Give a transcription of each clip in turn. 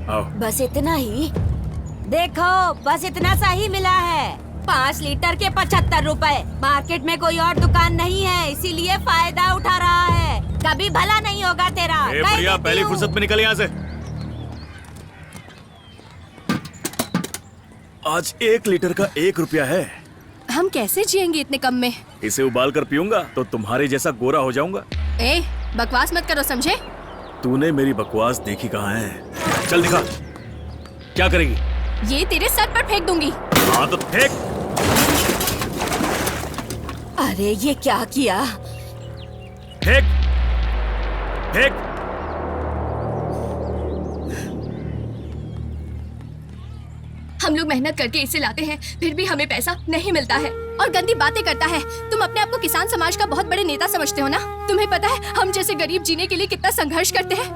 आओ। बस इतना ही? देखो, बस इतना सा ही मिला है। 5 लीटर के 75 रुपए। मार्केट में कोई और दुकान नहीं है, इसीलिए फायदा उठा रहा है। कभी भला नहीं होगा तेरा। प्रिया, पहली फुर्सत में निकल यहाँ से। आज 1 लीटर का 1 रुपया है। हम कैसे जिएंगे इतने कम में? इसे उबाल कर पीऊंगा तो तुम्हारे जैसा गोरा हो जाऊंगा। ए, बकवास मत करो, समझे? तूने मेरी बकवास देखी कहाँ है? चल दिखा, क्या करेगी? ये तेरे सर पर फेंक दूंगी। हाँ तो फेंक। अरे ये क्या किया? फेंक, फेंक। हम लोग मेहनत करके इसे लाते हैं, फिर भी हमें पैसा नहीं मिलता है और गंदी बातें करता है। तुम अपने आप को किसान समाज का बहुत बड़े नेता समझते हो ना? तुम्हें पता है हम जैसे गरीब जीने के लिए कितना संघर्ष करते हैं?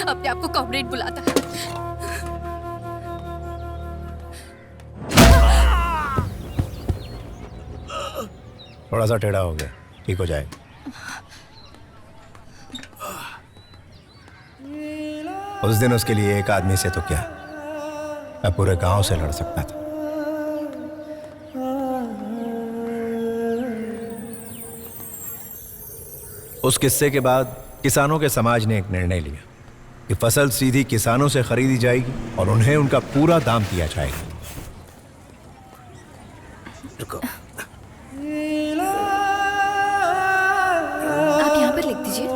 अपने आप को कॉमरेड बुलाता है। थोड़ा सा टेढ़ा हो गया, ठीक हो जाएगा। उस दिन उसके लिए एक आदमी से तो क्या, मैं पूरे गांव से लड़ सकता था। उस किस्से के बाद किसानों के समाज ने एक निर्णय लिया कि फसल सीधी किसानों से खरीदी जाएगी और उन्हें उनका पूरा दाम दिया जाएगा। रुको। आप यहाँ पर लिख दीजिए।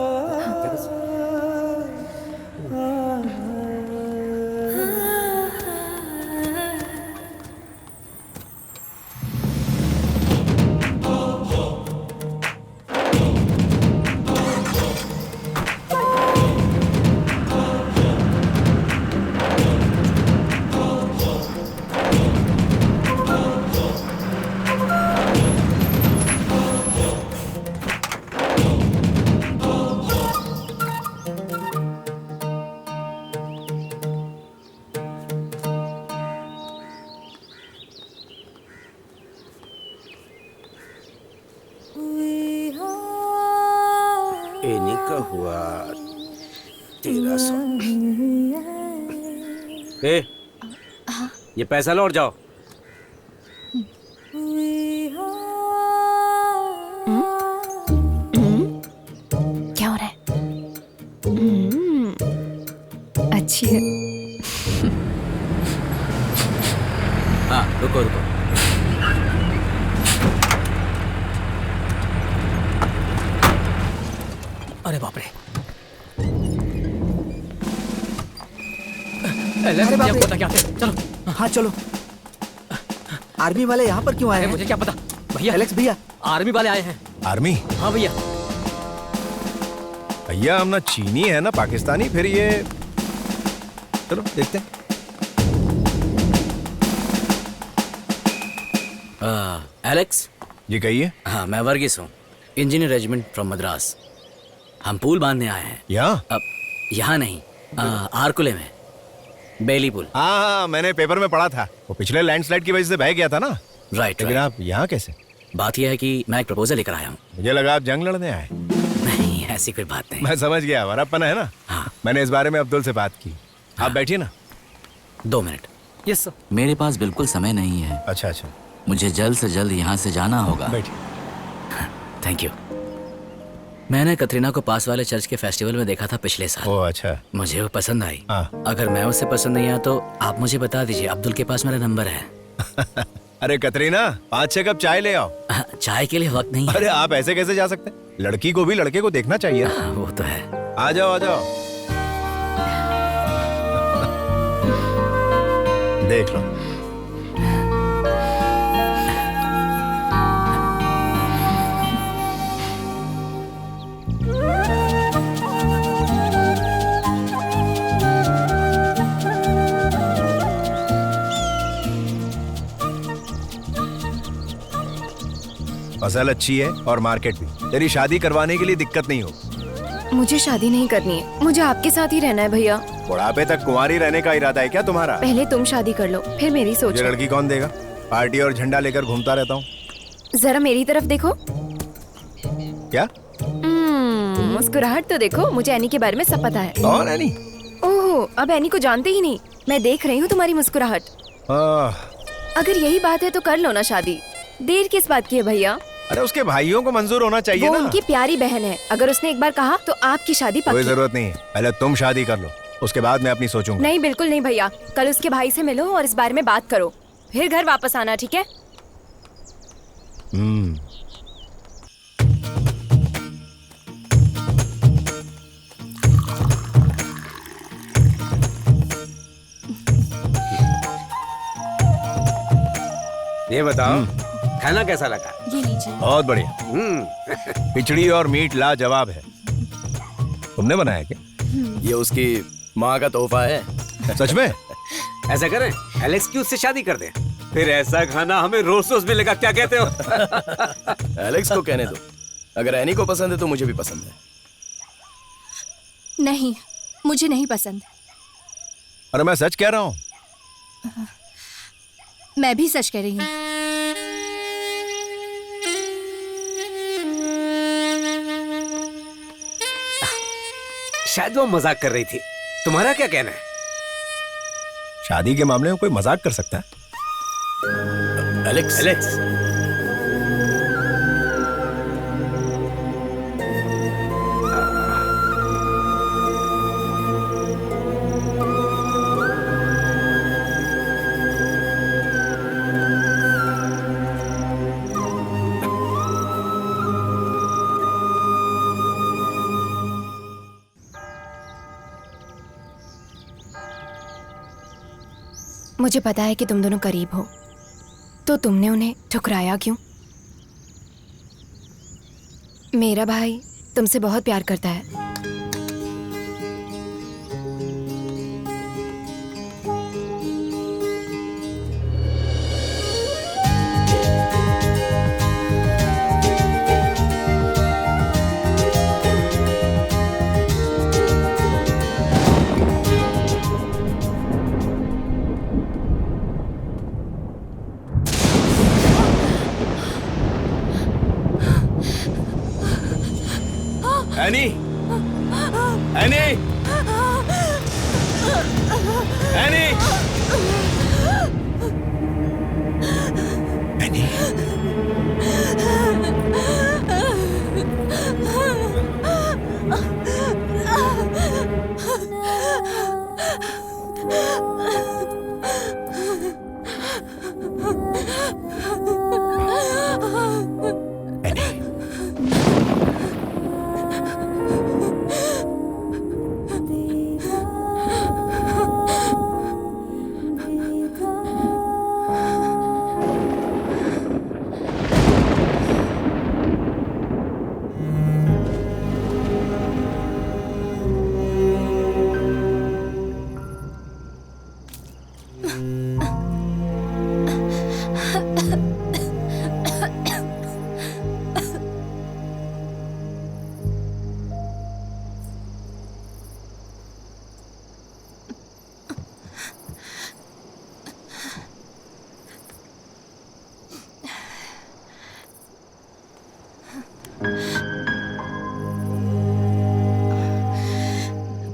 एनी का हुआ 1300। ये पैसा लौट जाओ। क्या हो रहा है? अच्छी है। हाँ, रुको रुको। अरे बाप रे। अरे बाप रे। क्या चलो। हाँ चलो। आर्मी वाले यहाँ पर क्यों आए हैं? मुझे क्या पता भैया। एलेक्स भैया, आर्मी वाले आए हैं। आर्मी? हाँ भैया। भैया हम ना चीनी है ना पाकिस्तानी, फिर ये चलो देखते हैं। एलेक्स जी कहिए। हाँ, मैं वर्गीस हूँ, इंजीनियर रेजिमेंट फ्रॉम मद्रास। हम पुल बांधने आए हैं। यहाँ? अब यहाँ नहीं, आरकुले में, बेली पुल। हाँ, मैंने पेपर में पढ़ा था, वो पिछले लैंडस्लाइड की वजह से बह गया था ना। राइट। लेकिन आप यहाँ कैसे? बात यह है कि मैं एक प्रपोजल लेकर आया हूँ। मुझे लगा आप जंग लड़ने आए। नहीं, ऐसी कोई बात नहीं। मैं समझ गया, वरप्पन है ना। हाँ। मैंने इस बारे में अब्दुल से बात की। आप बैठिए ना। 2 मिनट। Yes sir. मेरे पास बिल्कुल समय नहीं है। अच्छा अच्छा, मुझे जल्द से जल्द यहाँ से जाना होगा। बैठिए। Thank you. मैंने कतरीना को पास वाले चर्च के फेस्टिवल में देखा था पिछले साल। ओह अच्छा। मुझे वो पसंद आई। हाँ। अगर मैं उससे पसंद नहीं आया तो आप मुझे बता दीजिए, अब्दुल के पास मेरा नंबर है। अरे कतरीना, 5-6 कप चाय ले आओ। चाय के लिए वक्त नहीं है। अरे आप ऐसे कैसे जा सकते? लड़की को भी लड़के को देखना चाहिए। वो तो है। आ जाओ आ जाओ। देख लो। फसल अच्छी है और मार्केट भी। तेरी शादी करवाने के लिए दिक्कत नहीं हो। मुझे शादी नहीं करनी है, मुझे आपके साथ ही रहना है भैया। बुढ़ापे तक कुंवारी रहने का इरादा है क्या तुम्हारा? पहले तुम शादी कर लो, फिर मेरी सोच। ये लड़की कौन देगा? पार्टी और झंडा लेकर घूमता रहता हूँ। जरा मेरी तरफ देखो। क्या? मुस्कुराहट तो देखो, मुझे एनी के बारे में सब पता है। कौन एनी? ओह, अब एनी को जानते ही नहीं। मैं देख रही हूँ तुम्हारी मुस्कुराहट। अगर यही बात है तो कर लो ना शादी। देर किस बात की है भैया? अरे उसके भाइयों को मंजूर होना चाहिए वो ना। उनकी प्यारी बहन है, अगर उसने एक बार कहा तो आपकी शादी कोई पक्की। जरूरत नहीं, पहले तुम शादी कर लो, उसके बाद मैं अपनी सोचूंगा। नहीं, बिल्कुल नहीं भैया। कल उसके भाई से मिलो और इस बारे में बात करो, फिर घर वापस आना, ठीक है? ये बताओ खाना कैसा लगा? ये लीजिए। बहुत बढ़िया। खिचड़ी और मीट लाजवाब है। तुमने बनाया क्या? ये उसकी माँ का तोहफा है। सच में? ऐसा करें, एलेक्स की उससे शादी कर दें, फिर ऐसा खाना हमें रोज रोज मिलेगा। क्या कहते हो? एलेक्स को कहने दो, अगर एनी को पसंद है तो मुझे भी पसंद है। नहीं, मुझे नहीं पसंद। अरे मैं सच कह रहा हूँ। मैं भी सच कह रही हूँ। शायद वो मजाक कर रही थी। तुम्हारा क्या कहना है? शादी के मामले में कोई मजाक कर सकता है? एलेक्स, मुझे पता है कि तुम दोनों करीब हो, तो तुमने उन्हें ठुकराया क्यों? मेरा भाई तुमसे बहुत प्यार करता है। एनी, एनी, एनी, एनी,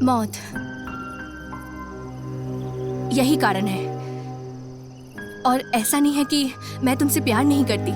मौत, यही कारण है। और ऐसा नहीं है कि मैं तुमसे प्यार नहीं करती।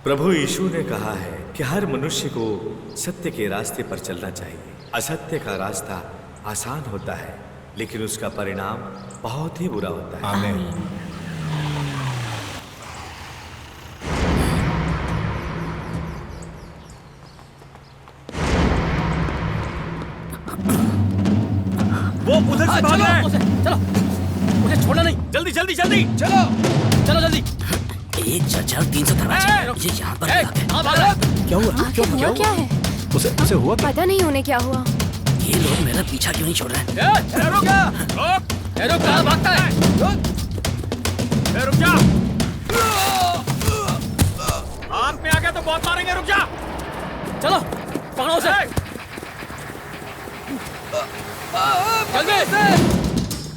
प्रभु यीशु ने कहा है कि हर मनुष्य को सत्य के रास्ते पर चलना चाहिए। असत्य का रास्ता आसान होता है, लेकिन उसका परिणाम बहुत ही बुरा होता है। आमीन। वो उधर से भाग रहा है। चलो, मुझे छोड़ना नहीं। जल्दी जल्दी जल्दी चलो, चलो जल्दी। एक चर्चा और 300 दरवाजे। ये यहाँ पर क्या हुआ? आखिर हुआ क्या है? उसे हुआ क्या? पता नहीं उन्हें क्या हुआ। ये लोग मेरा पीछा क्यों नहीं छोड़ रहे हैं? रुक कहाँ भागता है? रुक जा। हाथ में आ गया तो बहुत मारेंगे, रुक जा। चलो पकड़ो उसे। जल्दी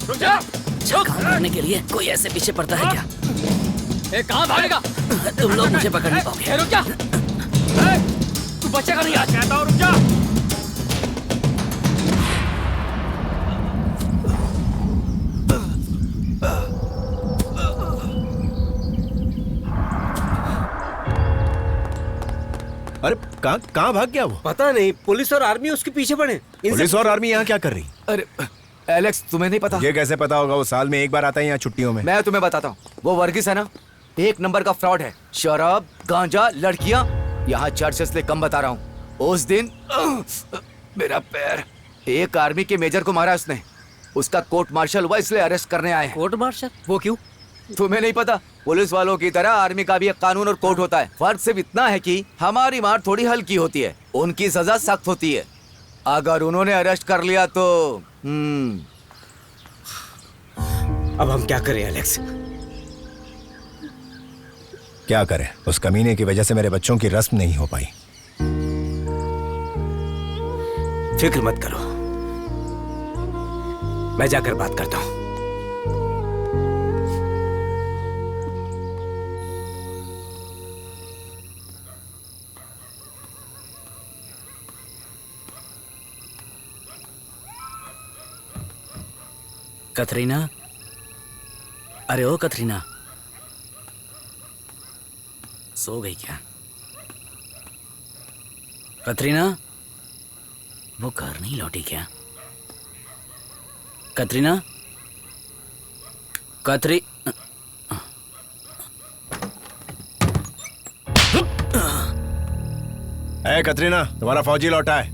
रुक जा। अच्छा काम करने के लिए कोई ऐसे पीछे पड़ता है क्या? कहाँ भागेगा? तुम लोग मुझे पकड़ नहीं पाओगे। रुक जा। तू बचेगा नहीं आज, कहता हूँ रुक जा। अरे कहाँ भाग गया वो? पता नहीं, पुलिस और आर्मी उसके पीछे पड़े। पुलिस और आर्मी यहाँ क्या कर रही? अरे एलेक्स, तुम्हें नहीं पता? ये कैसे पता होगा? वो साल में एक बार आता है यहाँ छुट्टियों में। मैं तुम्हें बताता हूँ। वो वर्गीस है ना, एक नंबर का फ्रॉड है। शराब, गांजा, लड़कियां, यहाँ चर्च से इसलिए कम बता रहा हूँ। उस दिन मेरा पैर, एक आर्मी के मेजर को मारा उसने। उसका कोर्ट मार्शल हुआ, इसलिए अरेस्ट करने आए हैं। Court martial? वो क्यों? तुम्हें नहीं पता? पुलिस वालों की तरह आर्मी का भी एक कानून और कोर्ट होता है। फर्क सिर्फ इतना है कि हमारी मार थोड़ी हल्की होती है, उनकी सजा सख्त होती है। अगर उन्होंने अरेस्ट कर लिया तो अब हम क्या करें एलेक्स? क्या करें? उस कमीने की वजह से मेरे बच्चों की रस्म नहीं हो पाई। फिक्र मत करो, मैं जाकर बात करता हूँ। कतरीना, अरे ओ कतरीना, सो गई क्या? कतरीना, वो घर नहीं लौटी क्या? कतरीना, कतरी कतरीना, तुम्हारा फौजी लौटा है।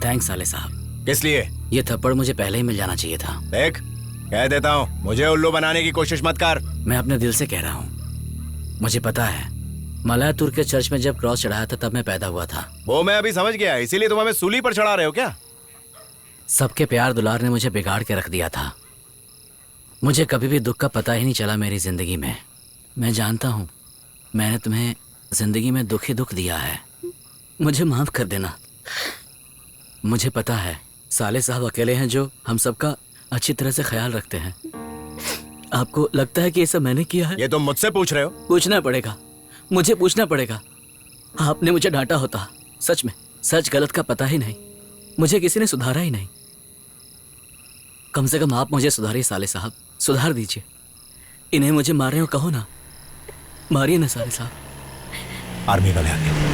थैंक्स साले साहब। किस लिए? ये थप्पड़ मुझे पहले ही मिल जाना चाहिए था। देख, कह देता हूँ, मुझे उल्लू बनाने की कोशिश मत कर। मैं अपने दिल से कह रहा हूँ, मुझे पता है मलायतुर के चर्च में जब क्रॉस चढ़ाया था तब मैं पैदा हुआ था। वो मैं अभी समझ गया, इसीलिए तुम हमें सूली पर चढ़ा रहे हो क्या? सबके प्यार दुलार ने मुझे बिगाड़ के रख दिया था। मुझे कभी भी दुख का पता ही नहीं चला मेरी जिंदगी में। मैं जानता हूँ मैंने तुम्हें जिंदगी में दुख ही दुख दिया है, मुझे माफ कर देना। मुझे पता है साले साहब अकेले हैं जो हम सबका अच्छी तरह से ख्याल रखते हैं। आपको लगता है कि ये सब मैंने किया है? ये तुम मुझसे पूछ रहे हो? पूछना पड़ेगा, मुझे पूछना पड़ेगा। आपने मुझे डांटा होता, सच में सच गलत का पता ही नहीं, मुझे किसी ने सुधारा ही नहीं। कम से कम आप मुझे सुधारिए साले साहब, सुधार दीजिए। इन्हें मुझे मार रहे हो, कहो ना, मारिए ना साले साहब। आर्मी वाले आ गए।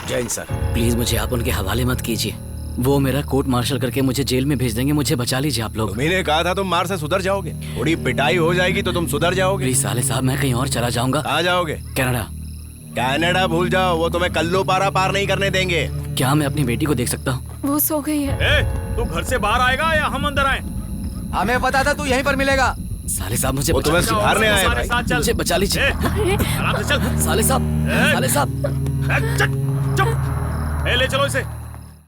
जैन सर, प्लीज मुझे आप उनके हवाले मत कीजिए। वो मेरा कोर्ट मार्शल करके मुझे जेल में भेज देंगे। मुझे बचा लीजिए आप लोग। तुम्ही ने कहा था तुम मार से सुधर जाओगे, थोड़ी पिटाई हो जाएगी तो तुम सुधर जाओगे। प्लीज साले साहब, मैं कहीं और चला जाऊंगा। कहाँ जाओगे? कनाडा। कनाडा भूल जाओ, वो तुम्हें कल्लो पारा पार नहीं करने देंगे। क्या मैं अपनी बेटी को देख सकता हूँ? वो सो गई है। तू घर से बाहर आएगा या हम अंदर आए? हमें पता था तू यहीं पर मिलेगा। साले साहब मुझे वो तुम्हें बचा- सुधारने आए भाई। मुझे बचा लीजिए। आराम से चल। साले साहब, साले साहब। चुप, ले चलो इसे।